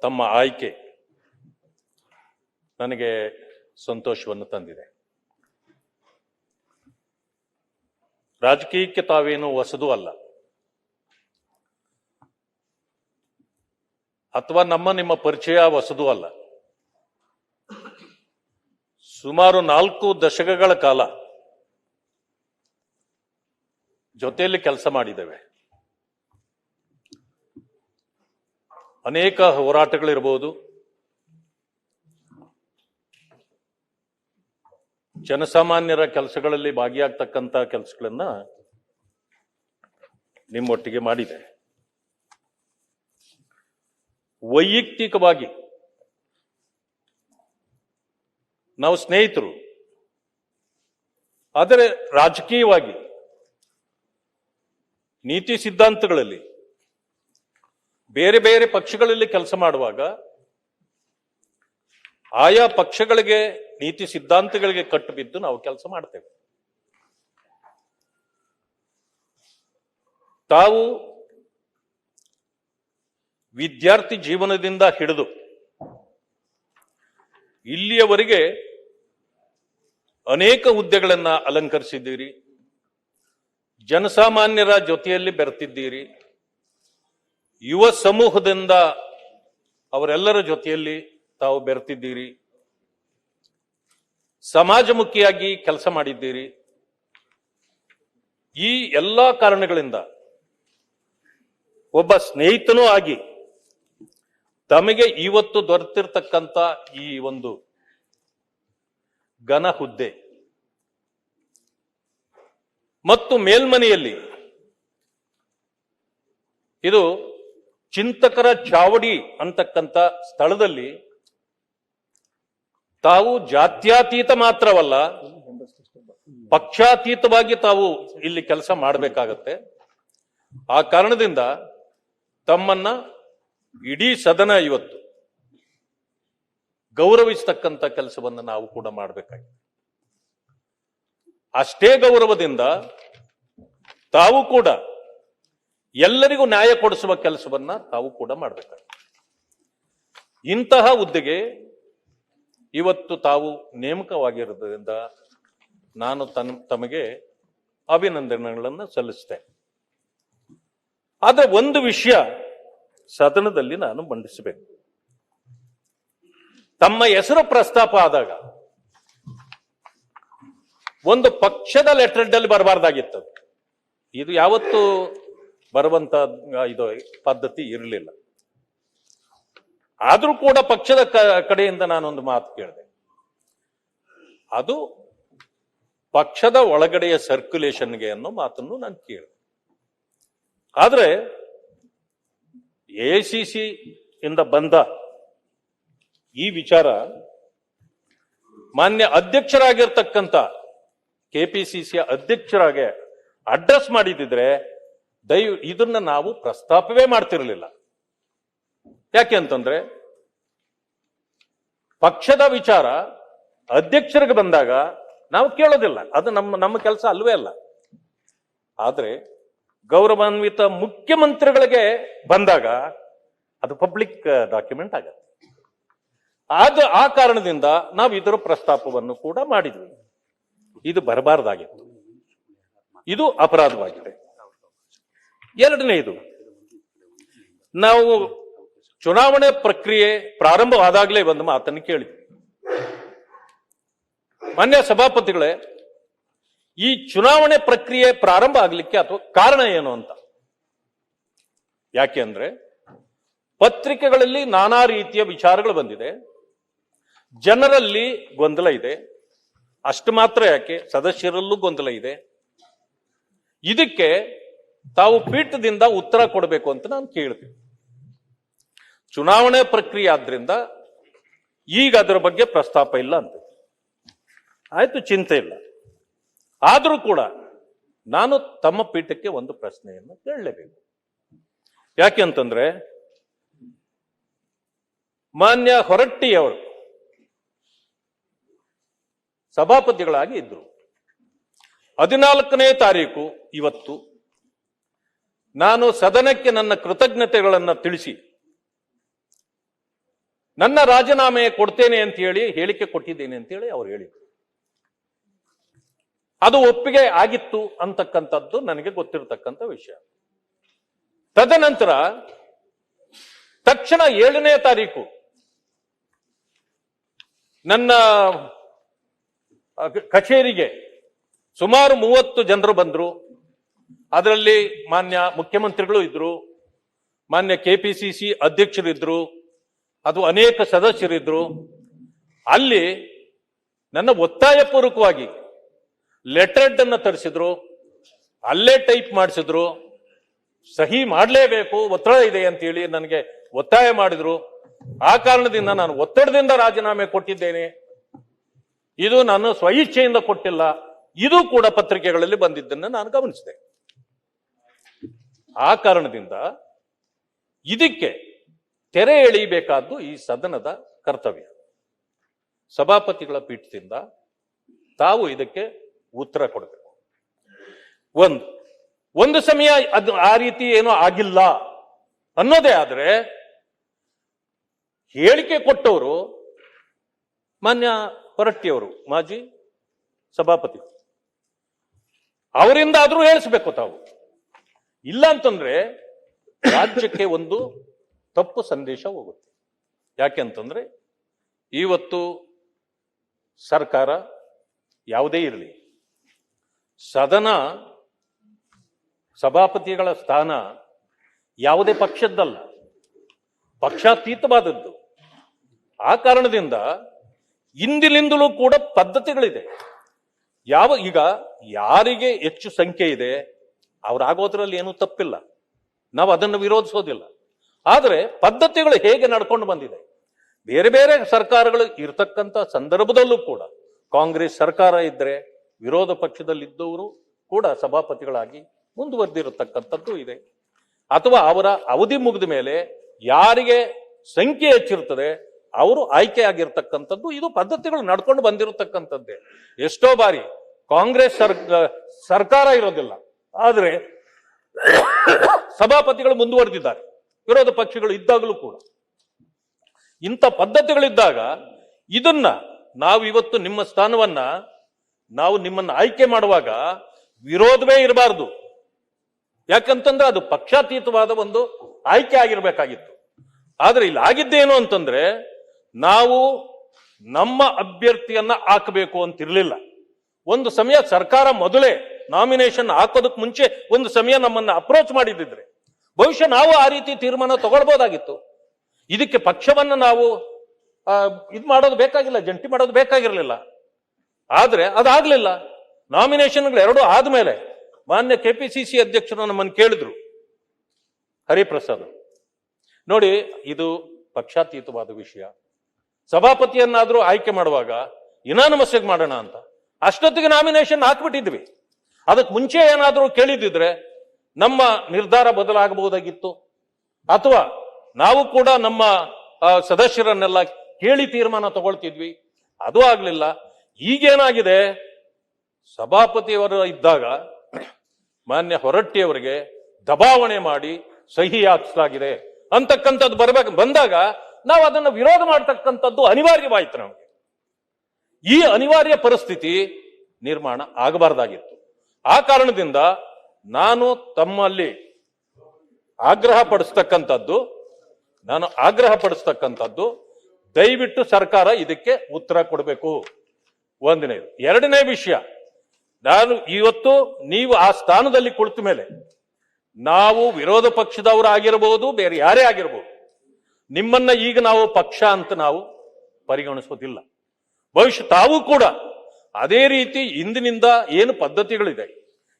ತಮ್ಮ ಆಯ್ಕೆ ನನಗೆ ಸಂತೋಷವನ್ನು ತಂದಿದೆ. ರಾಜಕೀಯಕ್ಕೆ ತಾವೇನು ಹೊಸದು ಅಲ್ಲ, ಅಥವಾ ನಿಮ್ಮ ಪರಿಚಯ ಹೊಸದು ಅಲ್ಲ. ಸುಮಾರು 4 ದಶಕಗಳ ಕಾಲ ಜೊತೆಯಲ್ಲಿ ಕೆಲಸ ಮಾಡಿದ್ದೇವೆ. ಅನೇಕ ಹೋರಾಟಗಳಿರ್ಬೋದು, ಜನಸಾಮಾನ್ಯರ ಕೆಲಸಗಳಲ್ಲಿ ಭಾಗಿಯಾಗ್ತಕ್ಕಂಥ ಕೆಲಸಗಳನ್ನ ನಿಮ್ಮೊಟ್ಟಿಗೆ ಮಾಡಿದೆ. ವೈಯಕ್ತಿಕವಾಗಿ ನಾವು ಸ್ನೇಹಿತರು, ಆದರೆ ರಾಜಕೀಯವಾಗಿ ನೀತಿ ಸಿದ್ಧಾಂತಗಳಲ್ಲಿ ಬೇರೆ ಬೇರೆ ಪಕ್ಷಗಳಲ್ಲಿ ಕೆಲಸ ಮಾಡುವಾಗ ಆಯಾ ಪಕ್ಷಗಳಿಗೆ ನೀತಿ ಸಿದ್ಧಾಂತಗಳಿಗೆ ಕಟ್ಟು ಬಿದ್ದು ನಾವು ಕೆಲಸ ಮಾಡ್ತೇವೆ. ತಾವು ವಿದ್ಯಾರ್ಥಿ ಜೀವನದಿಂದ ಹಿಡಿದು ಇಲ್ಲಿಯವರೆಗೆ ಅನೇಕ ಹುದ್ದೆಗಳನ್ನು ಅಲಂಕರಿಸಿದ್ದೀರಿ, ಜನಸಾಮಾನ್ಯರ ಜೊತೆಯಲ್ಲಿ ಬೆರೆತಿದ್ದೀರಿ, ಯುವ ಸಮೂಹದಿಂದ ಅವರೆಲ್ಲರ ಜೊತೆಯಲ್ಲಿ ತಾವು ಬೆರೆತಿದ್ದೀರಿ, ಸಮಾಜಮುಖಿಯಾಗಿ ಕೆಲಸ ಮಾಡಿದ್ದೀರಿ. ಈ ಎಲ್ಲ ಕಾರಣಗಳಿಂದ ಒಬ್ಬ ಸ್ನೇಹಿತನೂ ಆಗಿ ತಮಗೆ ಇವತ್ತು ದೊರೆತಿರ್ತಕ್ಕಂಥ ಈ ಒಂದು ಘನ ಹುದ್ದೆ ಮತ್ತು ಮೇಲ್ಮನೆಯಲ್ಲಿ ಇದು ಚಿಂತಕರ ಚಾವಡಿ ಅಂತಕ್ಕಂಥ ಸ್ಥಳದಲ್ಲಿ ತಾವು ಜಾತ್ಯತೀತ ಮಾತ್ರವಲ್ಲ, ಪಕ್ಷಾತೀತವಾಗಿ ತಾವು ಇಲ್ಲಿ ಕೆಲಸ ಮಾಡಬೇಕಾಗತ್ತೆ. ಆ ಕಾರಣದಿಂದ ತಮ್ಮನ್ನ ಇಡೀ ಸದನ ಇವತ್ತು ಗೌರವಿಸತಕ್ಕಂಥ ಕೆಲಸವನ್ನು ನಾವು ಕೂಡ ಮಾಡಬೇಕಾಗಿದೆ. ಅಷ್ಟೇ ಗೌರವದಿಂದ ತಾವು ಕೂಡ ಎಲ್ಲರಿಗೂ ನ್ಯಾಯ ಕೊಡಿಸುವ ಕೆಲಸವನ್ನ ತಾವು ಕೂಡ ಮಾಡಬೇಕಾಗಿದೆ. ಇಂತಹ ಹುದ್ದೆಗೆ ಇವತ್ತು ತಾವು ನೇಮಕವಾಗಿರೋದ್ರಿಂದ ನಾನು ತಮಗೆ ಅಭಿನಂದನೆಗಳನ್ನು ಸಲ್ಲಿಸ್ತೇನೆ. ಆದರೆ ಒಂದು ವಿಷಯ ಸದನದಲ್ಲಿ ನಾನು ಮಂಡಿಸಬೇಕು. ತಮ್ಮ ಹೆಸರು ಪ್ರಸ್ತಾಪ ಆದಾಗ ಒಂದು ಪಕ್ಷದ ಲೆಟರ್ನಲ್ಲಿ ಬರಬಾರ್ದಾಗಿತ್ತು. ಇದು ಯಾವತ್ತೂ ಬರುವಂತ ಇದು ಪದ್ಧತಿ ಇರಲಿಲ್ಲ. ಆದ್ರೂ ಕೂಡ ಪಕ್ಷದ ಕಡೆಯಿಂದ ನಾನೊಂದು ಮಾತು ಕೇಳಿದೆ. ಅದು ಪಕ್ಷದ ಒಳಗಡೆಯ ಸರ್ಕ್ಯುಲೇಷನ್ಗೆ ಅನ್ನೋ ಮಾತನ್ನು ನಾನು ಕೇಳಿದೆ. ಆದ್ರೆ AICC ಇಂದ ಬಂದ ಈ ವಿಚಾರ ಮಾನ್ಯ ಅಧ್ಯಕ್ಷರಾಗಿರ್ತಕ್ಕಂಥ KPCC ಅಧ್ಯಕ್ಷರಾಗೆ ಅಡ್ರೆಸ್ ಮಾಡಿದ್ರೆ ಇದನ್ನ ನಾವು ಪ್ರಸ್ತಾಪವೇ ಮಾಡ್ತಿರ್ಲಿಲ್ಲ. ಯಾಕೆ ಅಂತಂದ್ರೆ ಪಕ್ಷದ ವಿಚಾರ ಅಧ್ಯಕ್ಷರಿಗೆ ಬಂದಾಗ ನಾವು ಕೇಳೋದಿಲ್ಲ, ಅದು ನಮ್ಮ ಕೆಲಸ ಅಲ್ವೇ ಅಲ್ಲ. ಆದ್ರೆ ಗೌರವಾನ್ವಿತ ಮುಖ್ಯಮಂತ್ರಿಗಳಿಗೆ ಬಂದಾಗ ಅದು ಪಬ್ಲಿಕ್ ಡಾಕ್ಯುಮೆಂಟ್ ಆಗತ್ತೆ. ಆ ಕಾರಣದಿಂದ ನಾವು ಇದರ ಪ್ರಸ್ತಾಪವನ್ನು ಕೂಡ ಮಾಡಿದ್ವಿ. ಇದು ಬರಬಾರ್ದಾಗಿತ್ತು, ಇದು ಅಪರಾಧವಾಗಿದೆ. ಎರಡನೇದು, ನಾವು ಚುನಾವಣೆ ಪ್ರಕ್ರಿಯೆ ಪ್ರಾರಂಭವಾದಾಗಲೇ ಒಂದು ಮಾತನ್ನು ಕೇಳಿದ್ವಿ. ಮಾನ್ಯ ಸಭಾಪತಿಗಳೇ, ಈ ಚುನಾವಣೆ ಪ್ರಕ್ರಿಯೆ ಪ್ರಾರಂಭ ಆಗಲಿಕ್ಕೆ ಅಥವಾ ಕಾರಣ ಏನು ಅಂತ. ಯಾಕೆ ಅಂದ್ರೆ ಪತ್ರಿಕೆಗಳಲ್ಲಿ ನಾನಾ ರೀತಿಯ ವಿಚಾರಗಳು ಬಂದಿದೆ, ಜನರಲ್ಲಿ ಗೊಂದಲ ಇದೆ. ಅಷ್ಟು ಮಾತ್ರ ಯಾಕೆ, ಸದಸ್ಯರಲ್ಲೂ ಗೊಂದಲ ಇದೆ. ಇದಕ್ಕೆ ತಾವು ಪೀಠದಿಂದ ಉತ್ತರ ಕೊಡಬೇಕು ಅಂತ ನಾನು ಕೇಳ್ತೀನಿ. ಚುನಾವಣೆ ಪ್ರಕ್ರಿಯೆ ಆದ್ರಿಂದ ಈಗ ಅದರ ಬಗ್ಗೆ ಪ್ರಸ್ತಾಪ ಇಲ್ಲ ಅಂತ ಆಯ್ತು, ಚಿಂತೆ ಇಲ್ಲ. ಆದರೂ ಕೂಡ ನಾನು ತಮ್ಮ ಪೀಠಕ್ಕೆ ಒಂದು ಪ್ರಶ್ನೆಯನ್ನು ಕೇಳಲೇಬೇಕು. ಯಾಕೆ ಅಂತಂದ್ರೆ ಮಾನ್ಯ ಹೊರಟ್ಟಿಯವರು ಸಭಾಪತಿಗಳಾಗಿ ಇದ್ರು. 14ನೇ ತಾರೀಕು ಇವತ್ತು ನಾನು ಸದನಕ್ಕೆ ನನ್ನ ಕೃತಜ್ಞತೆಗಳನ್ನು ತಿಳಿಸಿ ನನ್ನ ರಾಜೀನಾಮೆ ಕೊಡ್ತೇನೆ ಅಂತ ಹೇಳಿ ಹೇಳಿಕೆ ಕೊಟ್ಟಿದ್ದೇನೆ ಅಂತೇಳಿ ಅವ್ರು ಹೇಳಿದ್ರು. ಅದು ಒಪ್ಪಿಗೆ ಆಗಿತ್ತು ಅಂತಕ್ಕಂಥದ್ದು ನನಗೆ ಗೊತ್ತಿರತಕ್ಕಂಥ ವಿಷಯ. ತದನಂತರ ತಕ್ಷಣ 7ನೇ ತಾರೀಕು ನನ್ನ ಕಚೇರಿಗೆ ಸುಮಾರು 30 ಜನರು ಬಂದ್ರು. ಅದರಲ್ಲಿ ಮಾನ್ಯ ಮುಖ್ಯಮಂತ್ರಿಗಳು ಇದ್ರು, ಮಾನ್ಯ ಕೆಪಿಸಿಸಿ ಅಧ್ಯಕ್ಷರಿದ್ರು, ಅದು ಅನೇಕ ಸದಸ್ಯರಿದ್ರು. ಅಲ್ಲಿ ನನ್ನ ಒತ್ತಾಯಪೂರ್ವಕವಾಗಿ ಲೆಟರ್ ಅನ್ನು ತರಿಸಿದ್ರು, ಅಲ್ಲೇ ಟೈಪ್ ಮಾಡಿಸಿದ್ರು, ಸಹಿ ಮಾಡಲೇಬೇಕು, ಒತ್ತಡ ಇದೆ ಅಂತೇಳಿ ನನಗೆ ಒತ್ತಾಯ ಮಾಡಿದ್ರು. ಆ ಕಾರಣದಿಂದ ನಾನು ಒತ್ತಡದಿಂದ ರಾಜೀನಾಮೆ ಕೊಟ್ಟಿದ್ದೇನೆ, ಇದು ನಾನು ಸ್ವಇಚ್ಛೆಯಿಂದ ಕೊಟ್ಟಿಲ್ಲ, ಇದು ಕೂಡ ಪತ್ರಿಕೆಗಳಲ್ಲಿ ಬಂದಿದ್ದನ್ನು ನಾನು ಗಮನಿಸಿದೆ. ಆ ಕಾರಣದಿಂದ ಇದಕ್ಕೆ ತೆರೆ ಎಳೆಯಬೇಕಾದ್ದು ಈ ಸದನದ ಕರ್ತವ್ಯ. ಸಭಾಪತಿಗಳ ಪೀಠದಿಂದ ತಾವು ಇದಕ್ಕೆ ಉತ್ತರ ಕೊಡಬೇಕು. ಒಂದು ಸಮಯ ಅದು ಆ ರೀತಿ ಏನೋ ಆಗಿಲ್ಲ ಅನ್ನೋದೇ ಆದ್ರೆ ಹೇಳಿಕೆ ಕೊಟ್ಟವರು ಮಾನ್ಯ ಹೊರಟ್ಟಿಯವರು, ಮಾಜಿ ಸಭಾಪತಿ, ಅವರಿಂದ ಆದ್ರೂ ಹೇಳಿಸ್ಬೇಕು ತಾವು. ಇಲ್ಲ ಅಂತಂದ್ರೆ ರಾಜ್ಯಕ್ಕೆ ಒಂದು ತಪ್ಪು ಸಂದೇಶ ಹೋಗುತ್ತೆ. ಯಾಕೆಂತಂದ್ರೆ ಇವತ್ತು ಸರ್ಕಾರ ಯಾವುದೇ ಇರಲಿ, ಸದನ ಸಭಾಪತಿಗಳ ಸ್ಥಾನ ಯಾವುದೇ ಪಕ್ಷದ್ದಲ್ಲ, ಪಕ್ಷಾತೀತವಾದದ್ದು. ಆ ಕಾರಣದಿಂದ ಇಂದಿನಿಂದಲೂ ಕೂಡ ಪದ್ಧತಿಗಳಿದೆ. ಈಗ ಯಾರಿಗೆ ಹೆಚ್ಚು ಸಂಖ್ಯೆ ಇದೆ ಅವರಾಗೋದ್ರಲ್ಲಿ ಏನೂ ತಪ್ಪಿಲ್ಲ, ನಾವು ಅದನ್ನು ವಿರೋಧಿಸೋದಿಲ್ಲ. ಆದರೆ ಪದ್ಧತಿಗಳು ಹೇಗೆ ನಡ್ಕೊಂಡು ಬಂದಿದೆ, ಬೇರೆ ಬೇರೆ ಸರ್ಕಾರಗಳು ಇರತಕ್ಕಂಥ ಸಂದರ್ಭದಲ್ಲೂ ಕೂಡ ಕಾಂಗ್ರೆಸ್ ಸರ್ಕಾರ ಇದ್ರೆ ವಿರೋಧ ಪಕ್ಷದಲ್ಲಿದ್ದವರು ಕೂಡ ಸಭಾಪತಿಗಳಾಗಿ ಮುಂದುವರೆದಿರತಕ್ಕಂಥದ್ದು ಇದೆ. ಅಥವಾ ಅವರ ಅವಧಿ ಮುಗಿದ ಮೇಲೆ ಯಾರಿಗೆ ಸಂಖ್ಯೆ ಹೆಚ್ಚಿರ್ತದೆ ಅವರು ಆಯ್ಕೆ ಆಗಿರ್ತಕ್ಕಂಥದ್ದು, ಇದು ಪದ್ಧತಿಗಳು ನಡ್ಕೊಂಡು ಬಂದಿರತಕ್ಕಂಥದ್ದೇ. ಎಷ್ಟೋ ಬಾರಿ ಕಾಂಗ್ರೆಸ್ ಸರ್ಕಾರ ಇರೋದಿಲ್ಲ, ಆದ್ರೆ ಸಭಾಪತಿಗಳು ಮುಂದುವರೆದಿದ್ದಾರೆ ವಿರೋಧ ಪಕ್ಷಗಳು ಇದ್ದಾಗಲೂ ಕೂಡ. ಇಂಥ ಪದ್ಧತಿಗಳಿದ್ದಾಗ ಇದನ್ನ ನಾವು ಇವತ್ತು ನಿಮ್ಮ ಸ್ಥಾನವನ್ನ ನಾವು ನಿಮ್ಮನ್ನು ಆಯ್ಕೆ ಮಾಡುವಾಗ ವಿರೋಧವೇ ಇರಬಾರದು. ಯಾಕಂತಂದ್ರೆ ಅದು ಪಕ್ಷಾತೀತವಾದ ಒಂದು ಆಯ್ಕೆ ಆಗಿರ್ಬೇಕಾಗಿತ್ತು. ಆದ್ರೆ ಇಲ್ಲಿ ಆಗಿದ್ದೇನು ಅಂತಂದ್ರೆ ನಾವು ನಮ್ಮ ಅಭ್ಯರ್ಥಿಯನ್ನ ಹಾಕಬೇಕು ಅಂತಿರ್ಲಿಲ್ಲ. ಒಂದು ಸಮಯ ಸರ್ಕಾರ ಮೊದಲೇ ನಾಮಿನೇಷನ್ ಹಾಕೋದಕ್ಕೆ ಮುಂಚೆ ಒಂದು ಸಮಯ ನಮ್ಮನ್ನ ಅಪ್ರೋಚ್ ಮಾಡಿದ್ರೆ ಬಹುಶಃ ನಾವು ಆ ರೀತಿ ತೀರ್ಮಾನ ತಗೊಳ್ಬೋದಾಗಿತ್ತು. ಇದಕ್ಕೆ ಪಕ್ಷವನ್ನ ನಾವು ಇದು ಮಾಡೋದು ಬೇಕಾಗಿಲ್ಲ, ಜಂಟಿ ಮಾಡೋದು ಬೇಕಾಗಿರ್ಲಿಲ್ಲ. ಆದ್ರೆ ಅದಾಗ್ಲಿಲ್ಲ. ನಾಮಿನೇಷನ್ಗಳು 2 ಆದ್ಮೇಲೆ ಮಾನ್ಯ ಕೆಪಿಸಿಸಿ ಅಧ್ಯಕ್ಷರು ನಮ್ಮನ್ನು ಕೇಳಿದ್ರು, ಹರಿಪ್ರಸಾದ್ ನೋಡಿ ಇದು ಪಕ್ಷಾತೀತವಾದ ವಿಷಯ, ಸಭಾಪತಿಯನ್ನಾದ್ರೂ ಆಯ್ಕೆ ಮಾಡುವಾಗ ಇನಾನಮಸ್ ಮಾಡೋಣ ಅಂತ. ಅಷ್ಟೊತ್ತಿಗೆ ನಾಮಿನೇಷನ್ ಹಾಕ್ಬಿಟ್ಟಿದ್ವಿ. ಅದಕ್ಕೆ ಮುಂಚೆ ಏನಾದ್ರೂ ಕೇಳಿದಿದ್ರೆ ನಮ್ಮ ನಿರ್ಧಾರ ಬದಲಾಗಬಹುದಾಗಿತ್ತು, ಅಥವಾ ನಾವು ಕೂಡ ನಮ್ಮ ಸದಸ್ಯರನ್ನೆಲ್ಲ ಕೇಳಿ ತೀರ್ಮಾನ ತಗೊಳ್ತಿದ್ವಿ. ಅದು ಆಗ್ಲಿಲ್ಲ. ಈಗೇನಾಗಿದೆ, ಸಭಾಪತಿಯವರು ಇದ್ದಾಗ ಮಾನ್ಯ ಹೊರಟ್ಟಿಯವರಿಗೆ ದಬಾವಣೆ ಮಾಡಿ ಸಹಿ ಹಾಕಿಸಲಾಗಿದೆ ಅಂತಕ್ಕಂಥದ್ದು ಬಂದಾಗ ನಾವು ಅದನ್ನು ವಿರೋಧ ಮಾಡತಕ್ಕಂಥದ್ದು ಅನಿವಾರ್ಯವಾಯಿತು. ನಮಗೆ ಈ ಅನಿವಾರ್ಯ ಪರಿಸ್ಥಿತಿ ನಿರ್ಮಾಣ ಆಗಬಾರ್ದಾಗಿತ್ತು. ಆ ಕಾರಣದಿಂದ ನಾನು ತಮ್ಮಲ್ಲಿ ಆಗ್ರಹ ಪಡಿಸ್ತಕ್ಕಂಥದ್ದು ದಯವಿಟ್ಟು ಸರ್ಕಾರ ಇದಕ್ಕೆ ಉತ್ತರ ಕೊಡಬೇಕು. ಒಂದನೇದು. ಎರಡನೇ ವಿಷಯ, ನಾನು ಇವತ್ತು ನೀವು ಆ ಸ್ಥಾನದಲ್ಲಿ ಕುಳಿತ ಮೇಲೆ ನಾವು ವಿರೋಧ ಪಕ್ಷದವರಾಗಿರಬಹುದು, ಬೇರೆ ಯಾರೇ ಆಗಿರಬಹುದು, ನಿಮ್ಮನ್ನ ಈಗ ನಾವು ಪಕ್ಷ ಅಂತ ನಾವು ಪರಿಗಣಿಸೋದಿಲ್ಲ. ಬಹುಶಃ ತಾವು ಕೂಡ ಅದೇ ರೀತಿ ಇಂದಿನಿಂದ ಏನು ಪದ್ಧತಿಗಳಿದೆ,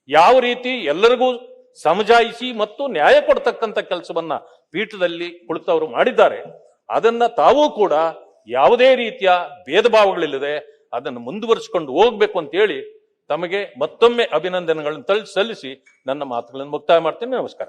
ಯಾವ ರೀತಿ ಎಲ್ಲರಿಗೂ ಸಮಜಾಯಿಸಿ ಮತ್ತು ನ್ಯಾಯ ಕೊಡ್ತಕ್ಕಂಥ ಕೆಲಸವನ್ನ ಪೀಠದಲ್ಲಿ ಕುಳಿತವರು ಮಾಡಿದ್ದಾರೆ, ಅದನ್ನ ತಾವೂ ಕೂಡ ಯಾವುದೇ ರೀತಿಯ ಭೇದ ಭಾವಗಳಿಲ್ಲದೆ ಅದನ್ನು ಮುಂದುವರಿಸಿಕೊಂಡು ಹೋಗ್ಬೇಕು ಅಂತ ಹೇಳಿ ತಮಗೆ ಮತ್ತೊಮ್ಮೆ ಅಭಿನಂದನೆಗಳನ್ನು ಸಲ್ಲಿಸಿ ನನ್ನ ಮಾತುಗಳನ್ನು ಮುಕ್ತಾಯ ಮಾಡ್ತೇನೆ. ನಮಸ್ಕಾರ.